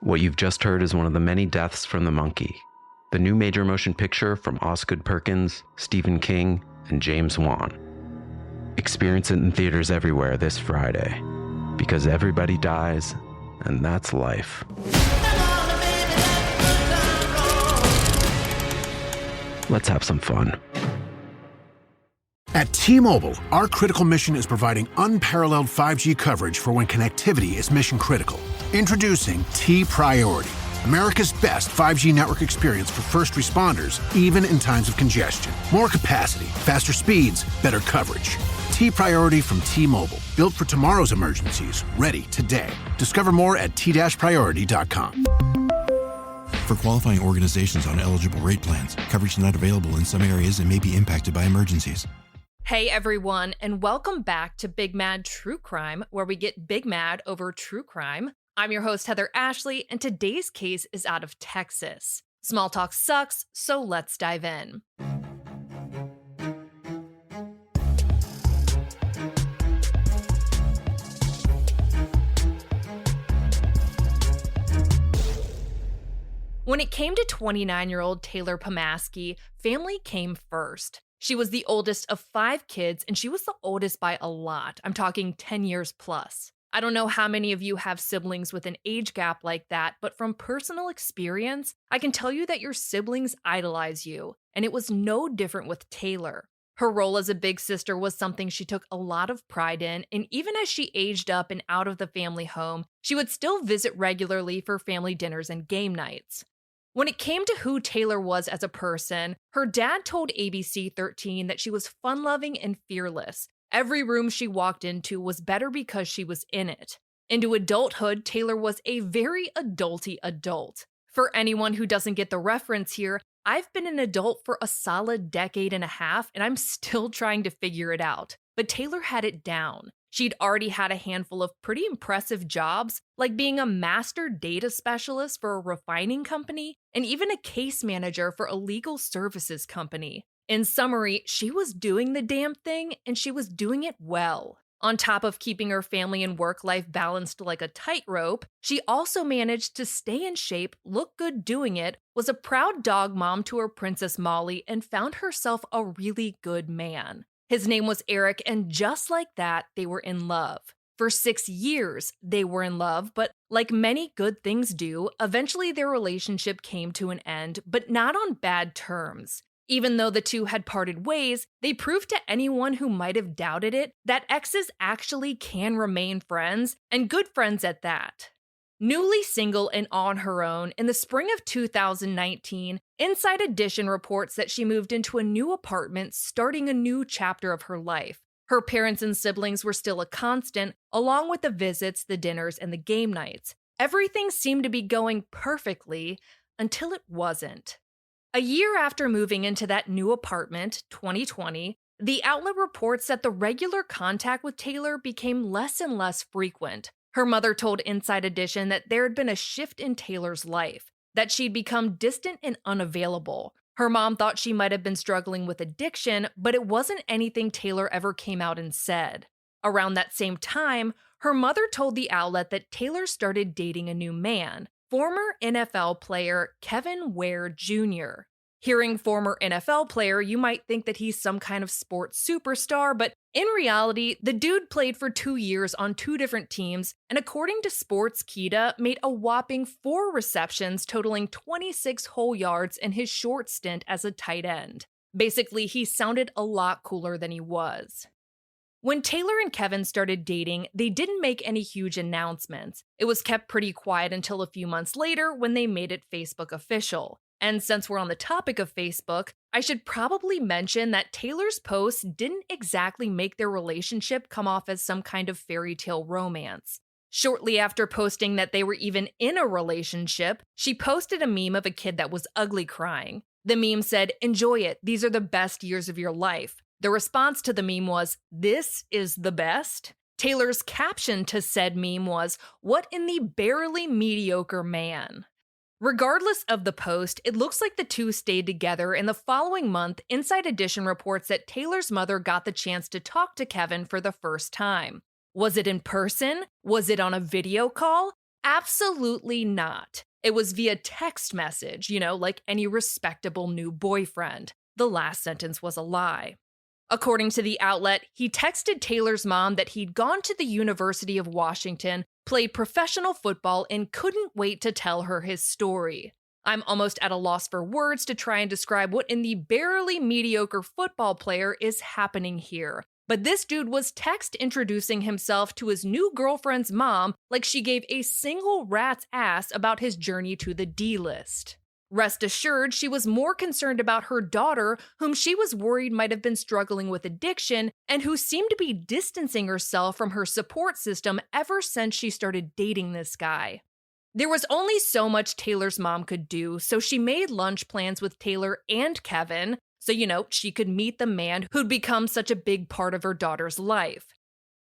What you've just heard is one of the many deaths from the monkey, the new major motion picture from Osgood Perkins, Stephen King, and James Wan. Experience it in theaters everywhere this Friday, because everybody dies, and that's life. Let's have some fun. At T-Mobile, our critical mission is providing unparalleled 5G coverage for when connectivity is mission critical. Introducing T-Priority, America's best 5G network experience for first responders, even in times of congestion. More capacity, faster speeds, better coverage. T-Priority from T-Mobile, built for tomorrow's emergencies, ready today. Discover more at t-priority.com. For qualifying organizations on eligible rate plans, coverage not available in some areas and may be impacted by emergencies. Hey everyone, and welcome back to Big Mad True Crime, where we get big mad over true crime. I'm your host, Heather Ashley, and today's case is out of Texas. Small talk sucks, so let's dive in. When it came to 29-year-old Taylor Pomaski, family came first. She was the oldest of 5 kids, and she was the oldest by a lot. I'm talking 10 years plus. I don't know how many of you have siblings with an age gap like that, but from personal experience, I can tell you that your siblings idolize you, and it was no different with Taylor. Her role as a big sister was something she took a lot of pride in, and even as she aged up and out of the family home, she would still visit regularly for family dinners and game nights. When it came to who Taylor was as a person, her dad told ABC 13 that she was fun-loving and fearless. Every room she walked into was better because she was in it. Into adulthood, Taylor was a very adulty adult. For anyone who doesn't get the reference here, I've been an adult for a solid decade and a half, and I'm still trying to figure it out. But Taylor had it down. She'd already had a handful of pretty impressive jobs, like being a master data specialist for a refining company and even a case manager for a legal services company. In summary, she was doing the damn thing, and she was doing it well. On top of keeping her family and work life balanced like a tightrope, she also managed to stay in shape, look good doing it, was a proud dog mom to her Princess Molly, and found herself a really good man. His name was Eric, and just like that, they were in love. For 6 years, they were in love, but like many good things do, eventually their relationship came to an end, but not on bad terms. Even though the two had parted ways, they proved to anyone who might have doubted it that exes actually can remain friends, and good friends at that. Newly single and on her own, in the spring of 2019, Inside Edition reports that she moved into a new apartment, starting a new chapter of her life. Her parents and siblings were still a constant, along with the visits, the dinners, and the game nights. Everything seemed to be going perfectly, until it wasn't. A year after moving into that new apartment, 2020, the outlet reports that the regular contact with Taylor became less and less frequent. Her mother told Inside Edition that there had been a shift in Taylor's life, that she'd become distant and unavailable. Her mom thought she might have been struggling with addiction, but it wasn't anything Taylor ever came out and said. Around that same time, her mother told the outlet that Taylor started dating a new man, former NFL player Kevin Ware Jr. Hearing former NFL player, you might think that he's some kind of sports superstar, but in reality, the dude played for 2 years on 2 different teams, and according to Sportskeeda, made a whopping 4 receptions totaling 26 whole yards in his short stint as a tight end. Basically, he sounded a lot cooler than he was. When Taylor and Kevin started dating, they didn't make any huge announcements. It was kept pretty quiet until a few months later when they made it Facebook official. And since we're on the topic of Facebook, I should probably mention that Taylor's posts didn't exactly make their relationship come off as some kind of fairy tale romance. Shortly after posting that they were even in a relationship, she posted a meme of a kid that was ugly crying. The meme said, "Enjoy it, these are the best years of your life." The response to the meme was, "This is the best?" Taylor's caption to said meme was, "What in the barely mediocre man?" Regardless of the post, it looks like the two stayed together, and the following month, Inside Edition reports that Taylor's mother got the chance to talk to Kevin for the first time. Was it in person? Was it on a video call? Absolutely not. It was via text message, like any respectable new boyfriend. The last sentence was a lie. According to the outlet, he texted Taylor's mom that he'd gone to the University of Washington, played professional football, and couldn't wait to tell her his story. I'm almost at a loss for words to try and describe what in the barely mediocre football player is happening here. But this dude was text introducing himself to his new girlfriend's mom like she gave a single rat's ass about his journey to the D-list. Rest assured, she was more concerned about her daughter, whom she was worried might have been struggling with addiction and who seemed to be distancing herself from her support system ever since she started dating this guy. There was only so much Taylor's mom could do, so she made lunch plans with Taylor and Kevin, so she could meet the man who'd become such a big part of her daughter's life.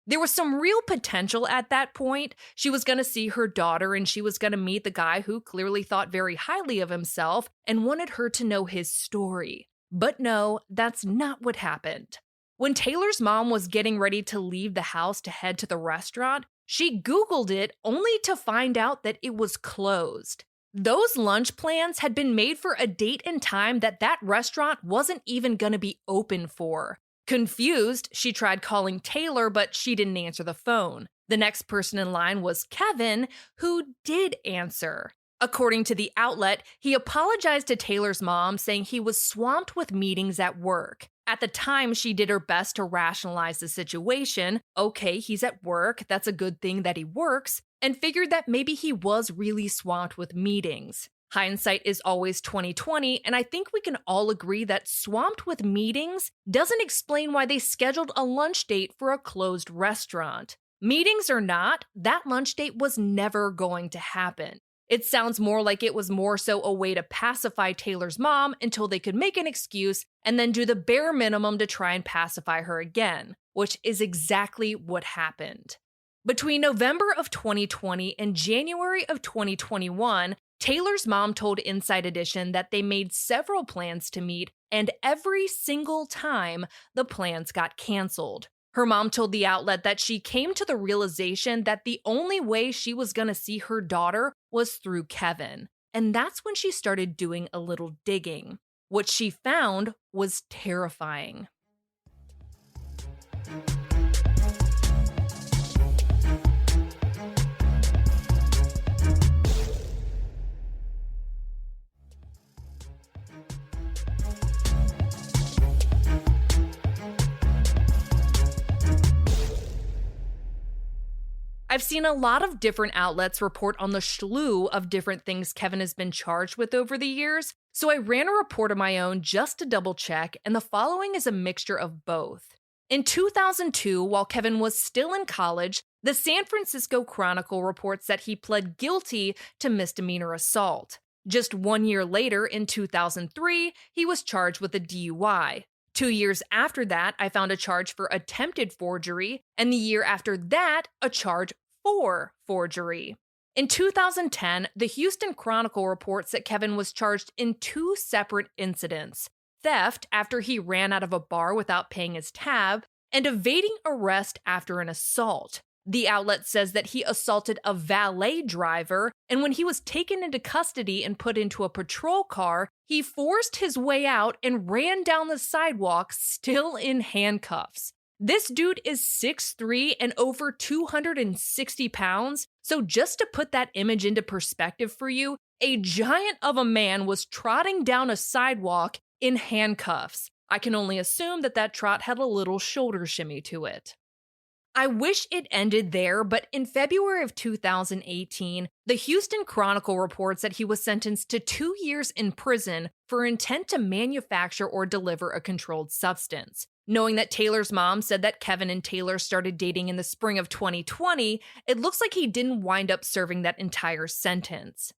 There was some real potential at that point. She was going to see her daughter and she was going to meet the guy who clearly thought very highly of himself and wanted her to know his story. But no, that's not what happened. When Taylor's mom was getting ready to leave the house to head to the restaurant, she Googled it only to find out that it was closed. Those lunch plans had been made for a date and time that restaurant wasn't even going to be open for. Confused, she tried calling Taylor, but she didn't answer the phone. The next person in line was Kevin, who did answer. According to the outlet, he apologized to Taylor's mom, saying he was swamped with meetings at work. At the time, she did her best to rationalize the situation. Okay, he's at work, that's a good thing that he works, and figured that maybe he was really swamped with meetings. Hindsight is always 20/20, and I think we can all agree that swamped with meetings doesn't explain why they scheduled a lunch date for a closed restaurant. Meetings or not, that lunch date was never going to happen. It sounds more like it was more so a way to pacify Taylor's mom until they could make an excuse and then do the bare minimum to try and pacify her again, which is exactly what happened. Between November of 2020 and January of 2021, Taylor's mom told Inside Edition that they made several plans to meet, and every single time, the plans got canceled. Her mom told the outlet that she came to the realization that the only way she was going to see her daughter was through Kevin, and that's when she started doing a little digging. What she found was terrifying. I've seen a lot of different outlets report on the slew of different things Kevin has been charged with over the years, so I ran a report of my own just to double check, and the following is a mixture of both. In 2002, while Kevin was still in college, the San Francisco Chronicle reports that he pled guilty to misdemeanor assault. Just 1 year later, in 2003, he was charged with a DUI. 2 years after that, I found a charge for attempted forgery, and the year after that, a charge for forgery. In 2010, the Houston Chronicle reports that Kevin was charged in 2 separate incidents: theft after he ran out of a bar without paying his tab, and evading arrest after an assault. The outlet says that he assaulted a valet driver, and when he was taken into custody and put into a patrol car, he forced his way out and ran down the sidewalk still in handcuffs. This dude is 6'3" and over 260 pounds, so just to put that image into perspective for you, a giant of a man was trotting down a sidewalk in handcuffs. I can only assume that trot had a little shoulder shimmy to it. I wish it ended there, but in February of 2018, the Houston Chronicle reports that he was sentenced to 2 years in prison for intent to manufacture or deliver a controlled substance. Knowing that Taylor's mom said that Kevin and Taylor started dating in the spring of 2020, it looks like he didn't wind up serving that entire sentence.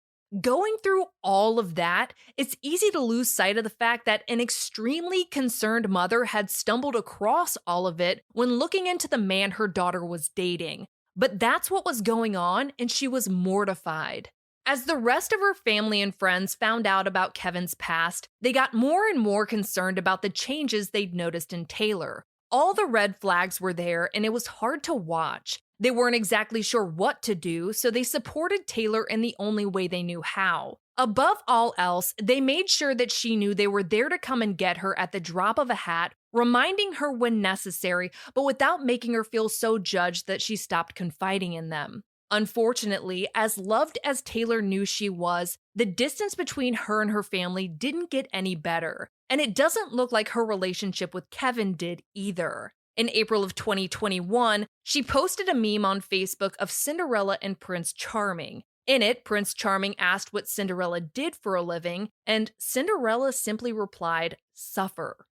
Going through all of that, it's easy to lose sight of the fact that an extremely concerned mother had stumbled across all of it when looking into the man her daughter was dating. But that's what was going on, and she was mortified. As the rest of her family and friends found out about Kevin's past, they got more and more concerned about the changes they'd noticed in Taylor. All the red flags were there, and it was hard to watch. They weren't exactly sure what to do, so they supported Taylor in the only way they knew how. Above all else, they made sure that she knew they were there to come and get her at the drop of a hat, reminding her when necessary, but without making her feel so judged that she stopped confiding in them. Unfortunately, as loved as Taylor knew she was, the distance between her and her family didn't get any better, and it doesn't look like her relationship with Kevin did either. In April of 2021, she posted a meme on Facebook of Cinderella and Prince Charming. In it, Prince Charming asked what Cinderella did for a living, and Cinderella simply replied, "Suffer."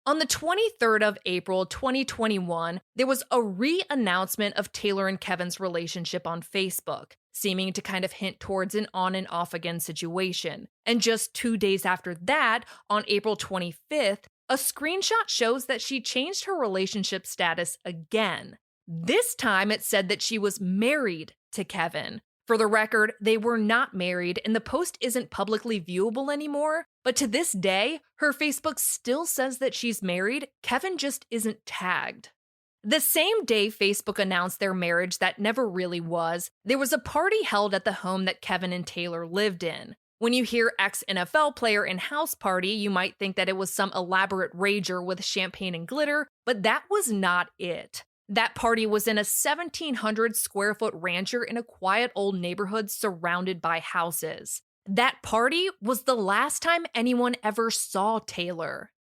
On the 23rd of April 2021, there was a re-announcement of Taylor and Kevin's relationship on Facebook, seeming to kind of hint towards an on and off again situation. And just 2 days after that, on April 25th, a screenshot shows that she changed her relationship status again. This time it said that she was married to Kevin. For the record, they were not married and the post isn't publicly viewable anymore, but to this day, her Facebook still says that she's married. Kevin just isn't tagged. The same day Facebook announced their marriage that never really was, there was a party held at the home that Kevin and Taylor lived in. When you hear ex-NFL player and house party, you might think that it was some elaborate rager with champagne and glitter, but that was not it. That party was in a 1,700 square foot rancher in a quiet old neighborhood surrounded by houses. That party was the last time anyone ever saw Taylor.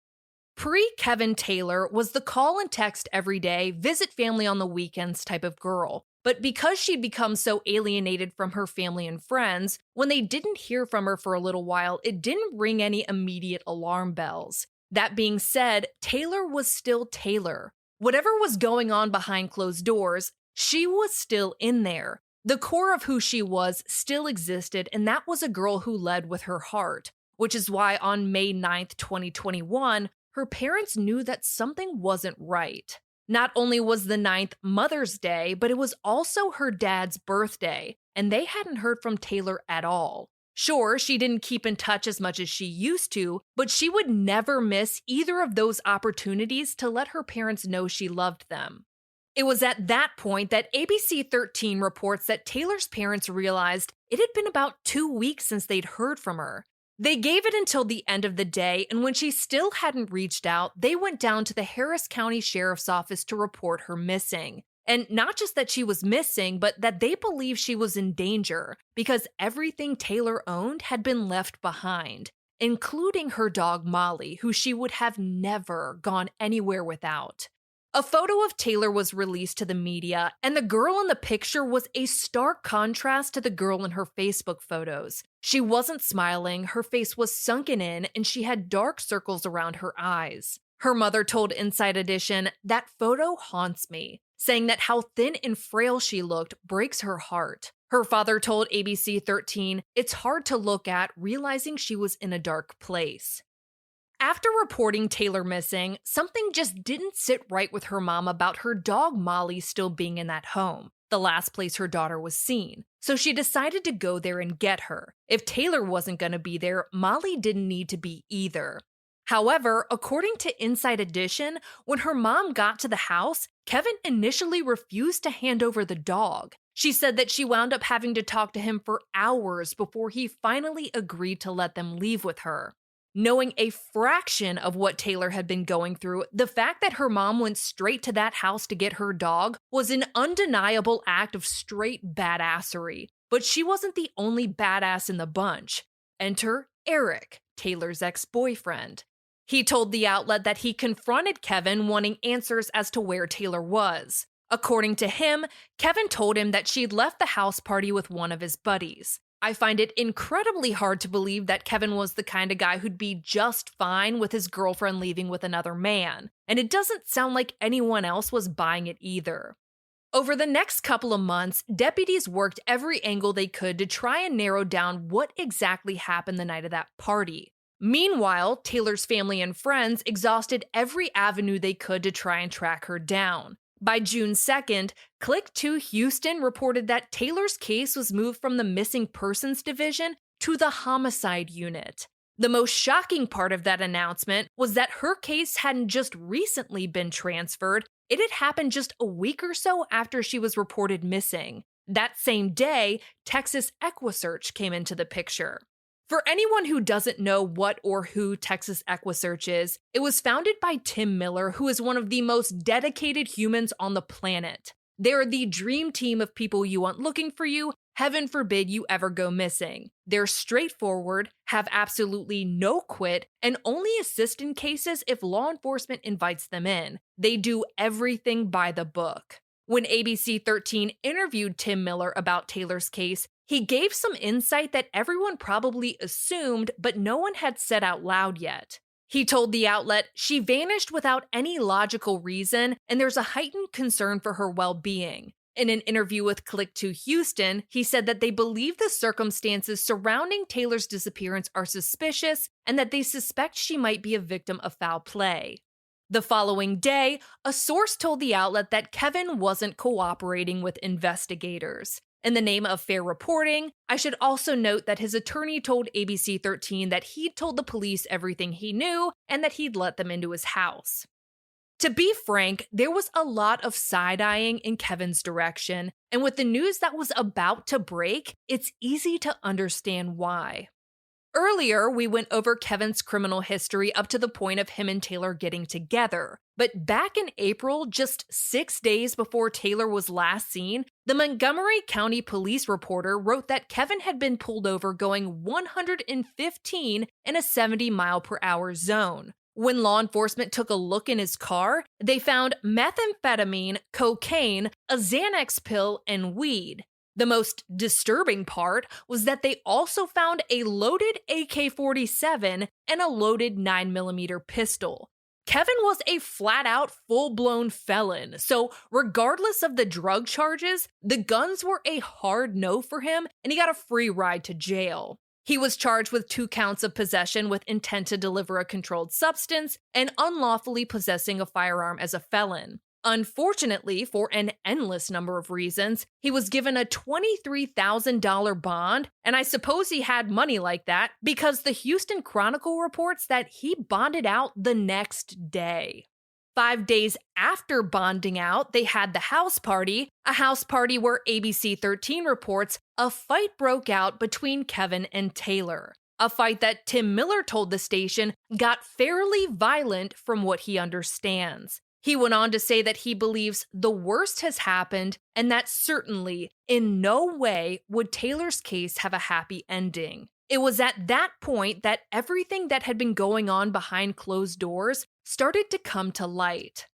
Pre-Kevin, Taylor was the call and text every day, visit family on the weekends type of girl. But because she'd become so alienated from her family and friends, when they didn't hear from her for a little while, it didn't ring any immediate alarm bells. That being said, Taylor was still Taylor. Whatever was going on behind closed doors, she was still in there. The core of who she was still existed, and that was a girl who led with her heart, which is why on May 9th, 2021, her parents knew that something wasn't right. Not only was the 9th Mother's Day, but it was also her dad's birthday, and they hadn't heard from Taylor at all. Sure, she didn't keep in touch as much as she used to, but she would never miss either of those opportunities to let her parents know she loved them. It was at that point that ABC 13 reports that Taylor's parents realized it had been about 2 weeks since they'd heard from her. They gave it until the end of the day, and when she still hadn't reached out, they went down to the Harris County Sheriff's Office to report her missing. And not just that she was missing, but that they believed she was in danger because everything Taylor owned had been left behind, including her dog Molly, who she would have never gone anywhere without. A photo of Taylor was released to the media, and the girl in the picture was a stark contrast to the girl in her Facebook photos. She wasn't smiling, her face was sunken in, and she had dark circles around her eyes. Her mother told Inside Edition, "That photo haunts me," saying that how thin and frail she looked breaks her heart. Her father told ABC 13, "It's hard to look at, realizing she was in a dark place." After reporting Taylor missing, something just didn't sit right with her mom about her dog Molly still being in that home, the last place her daughter was seen. So she decided to go there and get her. If Taylor wasn't going to be there, Molly didn't need to be either. However, according to Inside Edition, when her mom got to the house, Kevin initially refused to hand over the dog. She said that she wound up having to talk to him for hours before he finally agreed to let them leave with her. Knowing a fraction of what Taylor had been going through, the fact that her mom went straight to that house to get her dog was an undeniable act of straight badassery. But she wasn't the only badass in the bunch. Enter Eric, Taylor's ex-boyfriend. He told the outlet that he confronted Kevin wanting answers as to where Taylor was. According to him, Kevin told him that she'd left the house party with one of his buddies. I find it incredibly hard to believe that Kevin was the kind of guy who'd be just fine with his girlfriend leaving with another man, and it doesn't sound like anyone else was buying it either. Over the next couple of months, deputies worked every angle they could to try and narrow down what exactly happened the night of that party. Meanwhile, Taylor's family and friends exhausted every avenue they could to try and track her down. By June 2nd, Click 2 Houston reported that Taylor's case was moved from the Missing Persons Division to the Homicide Unit. The most shocking part of that announcement was that her case hadn't just recently been transferred, It had happened just a week or so after she was reported missing. That same day, Texas EquiSearch came into the picture. For anyone who doesn't know what or who Texas EquiSearch is, it was founded by Tim Miller, who is one of the most dedicated humans on the planet. They're the dream team of people you want looking for you. Heaven forbid you ever go missing. They're straightforward, have absolutely no quit, and only assist in cases if law enforcement invites them in. They do everything by the book. When ABC 13 interviewed Tim Miller about Taylor's case, he gave some insight that everyone probably assumed, but no one had said out loud yet. He told the outlet she vanished without any logical reason, and there's a heightened concern for her well-being. In an interview with Click 2 Houston, he said that they believe the circumstances surrounding Taylor's disappearance are suspicious and that they suspect she might be a victim of foul play. The following day, a source told the outlet that Kevin wasn't cooperating with investigators. In the name of fair reporting, I should also note that his attorney told ABC 13 that he'd told the police everything he knew and that he'd let them into his house. To be frank, there was a lot of side-eyeing in Kevin's direction, and with the news that was about to break, it's easy to understand why. Earlier, we went over Kevin's criminal history up to the point of him and Taylor getting together. But back in April, just 6 days before Taylor was last seen, the Montgomery County police reporter wrote that Kevin had been pulled over going 115 in a 70-mile-per-hour zone. When law enforcement took a look in his car, they found methamphetamine, cocaine, a Xanax pill, and weed. The most disturbing part was that they also found a loaded AK-47 and a loaded 9mm pistol. Kevin was a flat-out, full-blown felon, so regardless of the drug charges, the guns were a hard no for him, and he got a free ride to jail. He was charged with 2 counts of possession with intent to deliver a controlled substance and unlawfully possessing a firearm as a felon. Unfortunately, for an endless number of reasons, he was given a $23,000 bond, and I suppose he had money like that because the Houston Chronicle reports that he bonded out the next day. 5 days after bonding out, they had the house party, a house party where ABC 13 reports a fight broke out between Kevin and Taylor. A fight that Tim Miller told the station got fairly violent from what he understands. He went on to say that he believes the worst has happened and that certainly, in no way, would Taylor's case have a happy ending. It was at that point that everything that had been going on behind closed doors started to come to light.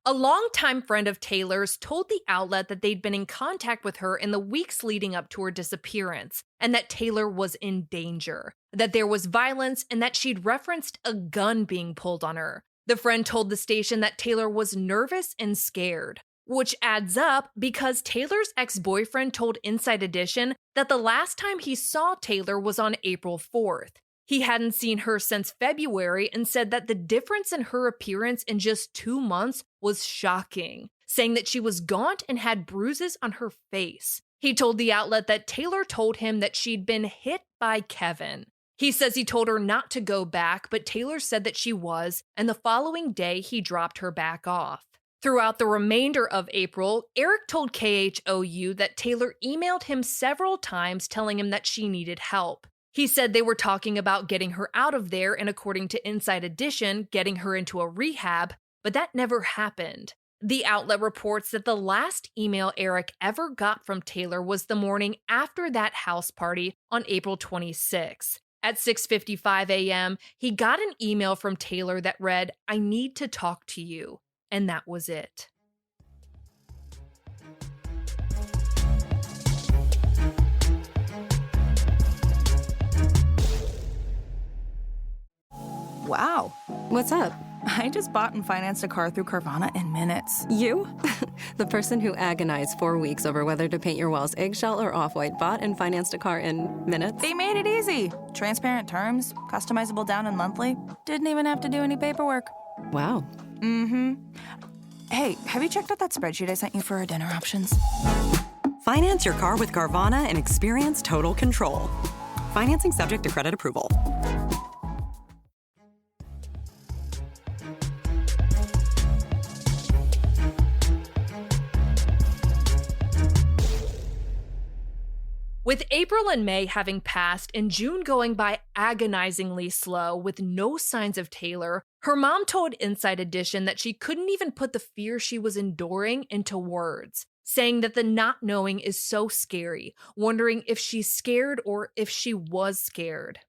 A longtime friend of Taylor's told the outlet that they'd been in contact with her in the weeks leading up to her disappearance, and that Taylor was in danger, that there was violence, and that she'd referenced a gun being pulled on her. The friend told the station that Taylor was nervous and scared, which adds up because Taylor's ex-boyfriend told Inside Edition that the last time he saw Taylor was on April 4th. He hadn't seen her since February and said that the difference in her appearance in just 2 months was shocking, saying that she was gaunt and had bruises on her face. He told the outlet that Taylor told him that she'd been hit by Kevin. He says he told her not to go back, but Taylor said that she was, and the following day he dropped her back off. Throughout the remainder of April, Eric told KHOU that Taylor emailed him several times telling him that she needed help. He said they were talking about getting her out of there and, according to Inside Edition, getting her into a rehab, but that never happened. The outlet reports that the last email Eric ever got from Taylor was the morning after that house party on April 26. At 6:55 a.m., he got an email from Taylor that read, "I need to talk to you." And that was it. Wow. What's up? I just bought and financed a car through Carvana in minutes. You? The person who agonized 4 weeks over whether to paint your walls eggshell or off-white bought and financed a car in minutes? They made it easy. Transparent terms, customizable down and monthly. Didn't even have to do any paperwork. Wow. Mm-hmm. Hey, have you checked out that spreadsheet I sent you for our dinner options? Finance your car with Carvana and experience total control. Financing subject to credit approval. With April and May having passed and June going by agonizingly slow with no signs of Taylor, her mom told Inside Edition that she couldn't even put the fear she was enduring into words, saying that the not knowing is so scary, wondering if she's scared or if she was scared.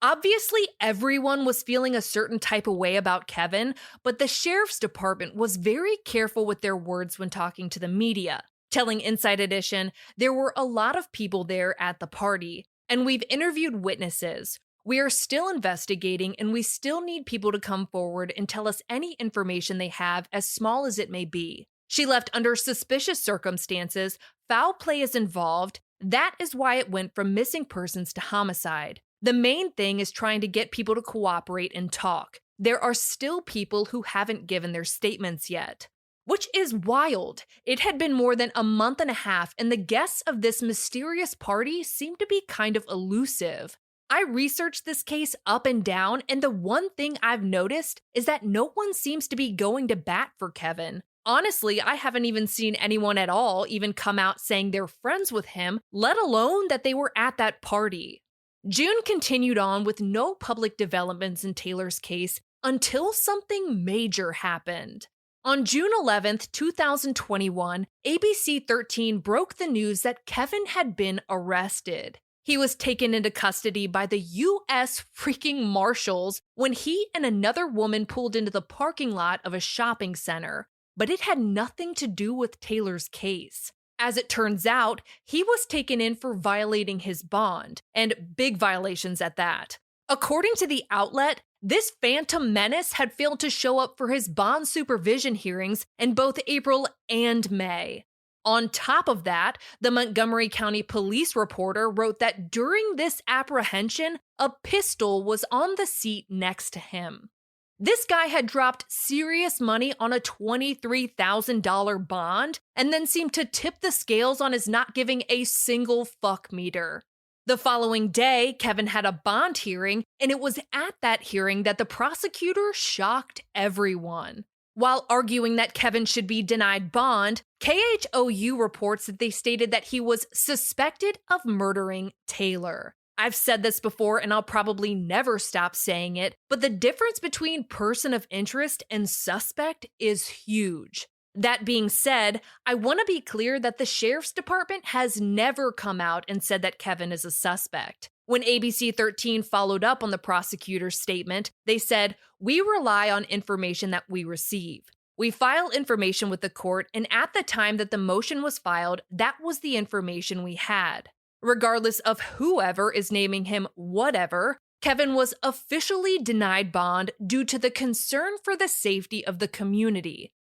Obviously, everyone was feeling a certain type of way about Kevin, but the sheriff's department was very careful with their words when talking to the media, telling Inside Edition, there were a lot of people there at the party, and we've interviewed witnesses. We are still investigating, and we still need people to come forward and tell us any information they have, as small as it may be. She left under suspicious circumstances, foul play is involved. That is why it went from missing persons to homicide. The main thing is trying to get people to cooperate and talk. There are still people who haven't given their statements yet. Which is wild. It had been more than a month and a half, and the guests of this mysterious party seemed to be kind of elusive. I researched this case up and down, and the one thing I've noticed is that no one seems to be going to bat for Kevin. Honestly, I haven't even seen anyone at all even come out saying they're friends with him, let alone that they were at that party. June continued on with no public developments in Taylor's case until something major happened. On June 11th, 2021, ABC 13 broke the news that Kevin had been arrested. He was taken into custody by the U.S. freaking Marshals when he and another woman pulled into the parking lot of a shopping center, but it had nothing to do with Taylor's case. As it turns out, he was taken in for violating his bond, and big violations at that. According to the outlet, this phantom menace had failed to show up for his bond supervision hearings in both April and May. On top of that, the Montgomery County police reporter wrote that during this apprehension, a pistol was on the seat next to him. This guy had dropped serious money on a $23,000 bond and then seemed to tip the scales on his not giving a single fuck meter. The following day, Kevin had a bond hearing, and it was at that hearing that the prosecutor shocked everyone. While arguing that Kevin should be denied bond, KHOU reports that they stated that he was suspected of murdering Taylor. I've said this before, and I'll probably never stop saying it, but the difference between person of interest and suspect is huge. That being said, I want to be clear that the sheriff's department has never come out and said that Kevin is a suspect. When ABC 13 followed up on the prosecutor's statement, they said, "We rely on information that we receive. We file information with the court, and at the time that the motion was filed, that was the information we had." Regardless of whoever is naming him whatever, Kevin was officially denied bond due to the concern for the safety of the community.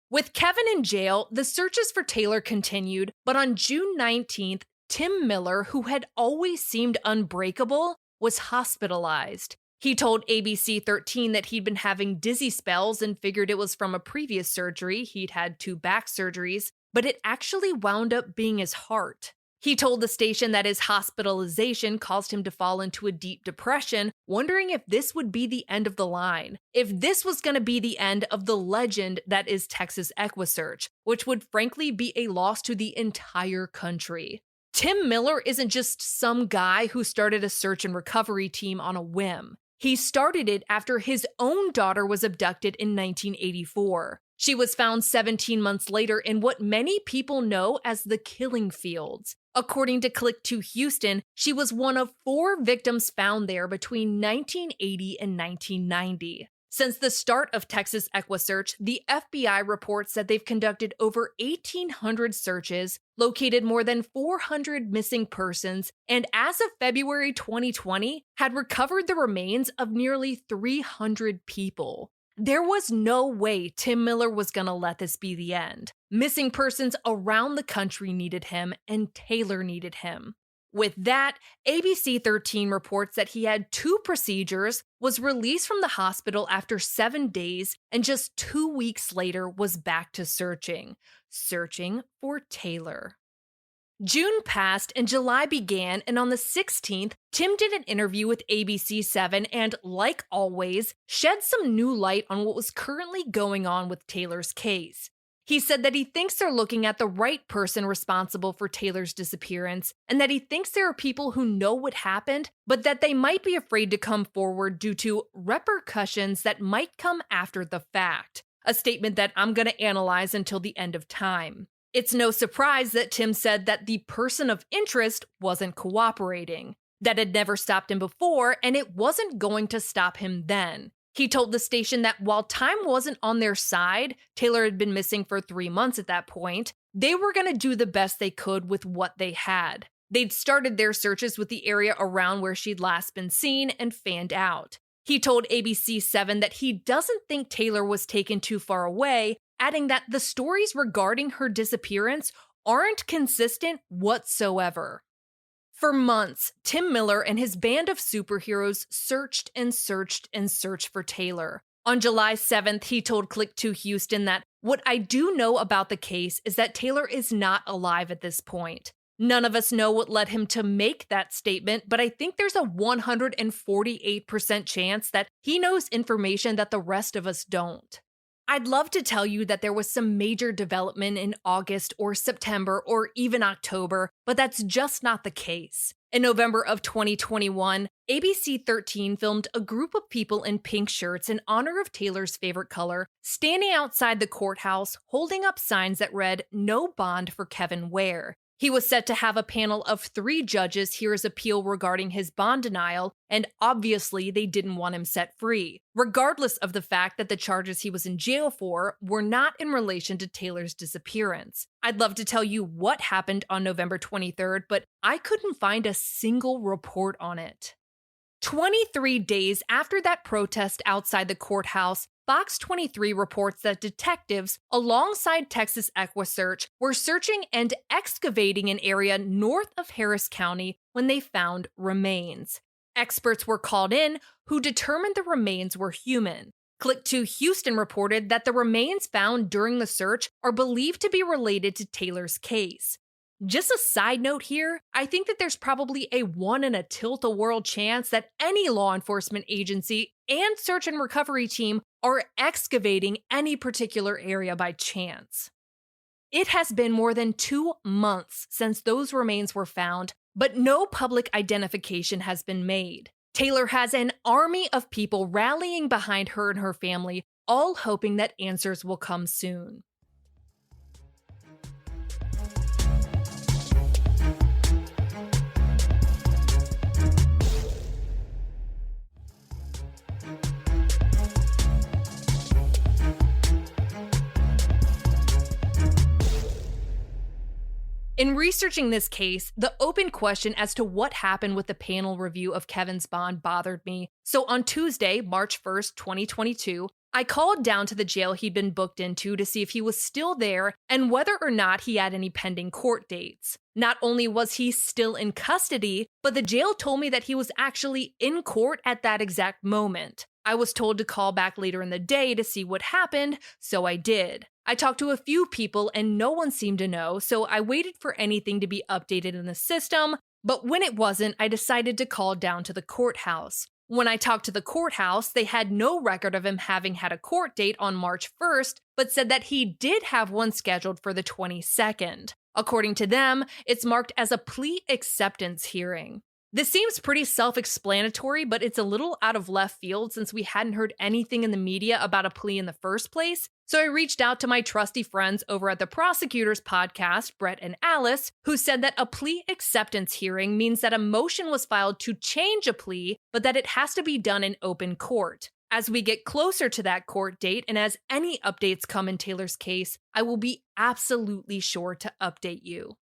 With Kevin in jail, the searches for Taylor continued, but on June 19th, Tim Miller, who had always seemed unbreakable, was hospitalized. He told ABC 13 that he'd been having dizzy spells and figured it was from a previous surgery. He'd had 2 back surgeries, but it actually wound up being his heart. He told the station that his hospitalization caused him to fall into a deep depression, wondering if this would be the end of the line, if this was going to be the end of the legend that is Texas EquiSearch, which would frankly be a loss to the entire country. Tim Miller isn't just some guy who started a search and recovery team on a whim. He started it after his own daughter was abducted in 1984. She was found 17 months later in what many people know as the killing fields. According to Click to Houston, she was one of 4 victims found there between 1980 and 1990. Since the start of Texas EquiSearch, the FBI reports that they've conducted over 1,800 searches, located more than 400 missing persons, and as of February 2020, had recovered the remains of nearly 300 people. There was no way Tim Miller was going to let this be the end. Missing persons around the country needed him, and Taylor needed him. With that, ABC 13 reports that he had 2 procedures, was released from the hospital after 7 days, and just 2 weeks later was back to searching for Taylor. June passed and July began, and on the 16th, Tim did an interview with ABC 7 and, like always, shed some new light on what was currently going on with Taylor's case. He said that he thinks they're looking at the right person responsible for Taylor's disappearance, and that he thinks there are people who know what happened, but that they might be afraid to come forward due to repercussions that might come after the fact. A statement that I'm going to analyze until the end of time. It's no surprise that Tim said that the person of interest wasn't cooperating. That had never stopped him before, and it wasn't going to stop him then. He told the station that while time wasn't on their side, Taylor had been missing for 3 months at that point, they were going to do the best they could with what they had. They'd started their searches with the area around where she'd last been seen and fanned out. He told ABC7 that he doesn't think Taylor was taken too far away, adding that the stories regarding her disappearance aren't consistent whatsoever. For months, Tim Miller and his band of superheroes searched and searched and searched for Taylor. On July 7th, he told Click 2 Houston that, "What I do know about the case is that Taylor is not alive at this point. None of us know what led him to make that statement, but I think there's a 148% chance that he knows information that the rest of us don't." I'd love to tell you that there was some major development in August or September or even October, but that's just not the case. In November of 2021, ABC 13 filmed a group of people in pink shirts in honor of Taylor's favorite color, standing outside the courthouse holding up signs that read, "No bond for Kevin Ware." He was set to have a panel of 3 judges hear his appeal regarding his bond denial, and obviously they didn't want him set free, regardless of the fact that the charges he was in jail for were not in relation to Taylor's disappearance. I'd love to tell you what happened on November 23rd, but I couldn't find a single report on it. 23 days after that protest outside the courthouse, Fox 23 reports that detectives, alongside Texas EquiSearch, were searching and excavating an area north of Harris County when they found remains. Experts were called in who determined the remains were human. Click 2 Houston reported that the remains found during the search are believed to be related to Taylor's case. Just a side note here, I think that there's probably a 1 in a tilt-a-world chance that any law enforcement agency and search and recovery team are excavating any particular area by chance. It has been more than 2 months since those remains were found, but no public identification has been made. Taylor has an army of people rallying behind her and her family, all hoping that answers will come soon. In researching this case, the open question as to what happened with the panel review of Kevin's bond bothered me. So on Tuesday, March 1st, 2022, I called down to the jail he'd been booked into to see if he was still there and whether or not he had any pending court dates. Not only was he still in custody, but the jail told me that he was actually in court at that exact moment. I was told to call back later in the day to see what happened, so I did. I talked to a few people and no one seemed to know, so I waited for anything to be updated in the system, but when it wasn't, I decided to call down to the courthouse. When I talked to the courthouse, they had no record of him having had a court date on March 1st, but said that he did have one scheduled for the 22nd. According to them, it's marked as a plea acceptance hearing. This seems pretty self-explanatory, but it's a little out of left field since we hadn't heard anything in the media about a plea in the first place. So I reached out to my trusty friends over at the Prosecutors Podcast, Brett and Alice, who said that a plea acceptance hearing means that a motion was filed to change a plea, but that it has to be done in open court. As we get closer to that court date and as any updates come in Taylor's case, I will be absolutely sure to update you.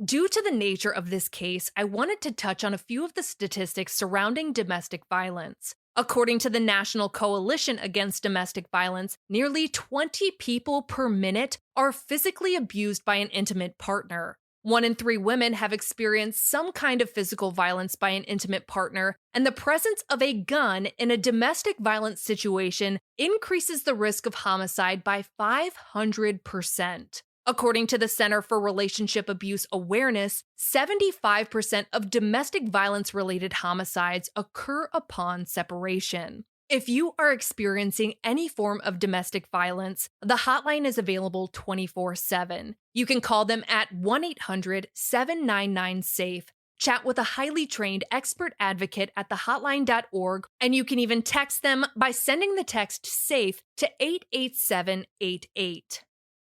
Due to the nature of this case, I wanted to touch on a few of the statistics surrounding domestic violence. According to the National Coalition Against Domestic Violence, nearly 20 people per minute are physically abused by an intimate partner. 1 in 3 women have experienced some kind of physical violence by an intimate partner, and the presence of a gun in a domestic violence situation increases the risk of homicide by 500%. According to the Center for Relationship Abuse Awareness, 75% of domestic violence-related homicides occur upon separation. If you are experiencing any form of domestic violence, the hotline is available 24/7. You can call them at 1-800-799-SAFE, chat with a highly trained expert advocate at thehotline.org, and you can even text them by sending the text SAFE to 88788.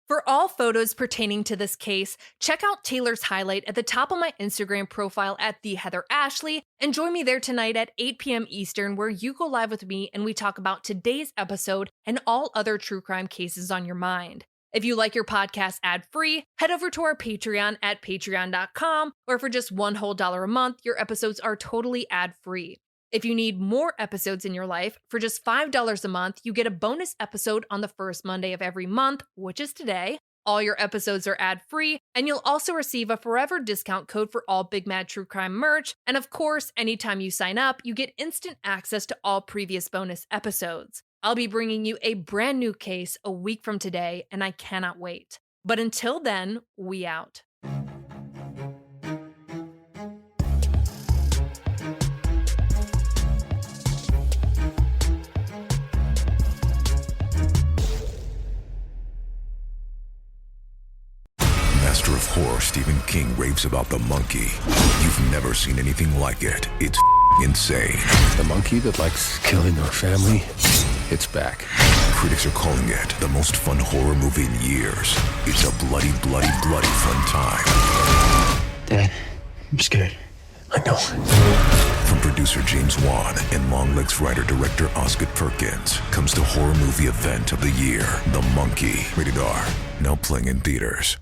For all photos pertaining to this case, check out Taylor's highlight at the top of my Instagram profile at @TheHeatherAshley, and join me there tonight at 8 p.m. Eastern, where you go live with me and we talk about today's episode and all other true crime cases on your mind. If you like your podcast ad-free, head over to our Patreon at patreon.com, where for just $1 whole a month, your episodes are totally ad-free. If you need more episodes in your life, for just $5 a month, you get a bonus episode on the first Monday of every month, which is today. All your episodes are ad-free, and you'll also receive a forever discount code for all Big Mad True Crime merch. And of course, anytime you sign up, you get instant access to all previous bonus episodes. I'll be bringing you a brand new case a week from today, and I cannot wait. But until then, we out. Master of horror Stephen King raves about the monkey. You've never seen anything like it. It's insane. The monkey that likes killing our family, it's back. Critics are calling it the most fun horror movie in years. It's a bloody, bloody, bloody fun time. Dad, I'm scared. I know. From producer James Wan and Longlegs writer-director Osgood Perkins comes the horror movie event of the year, The Monkey. Rated R. Now playing in theaters.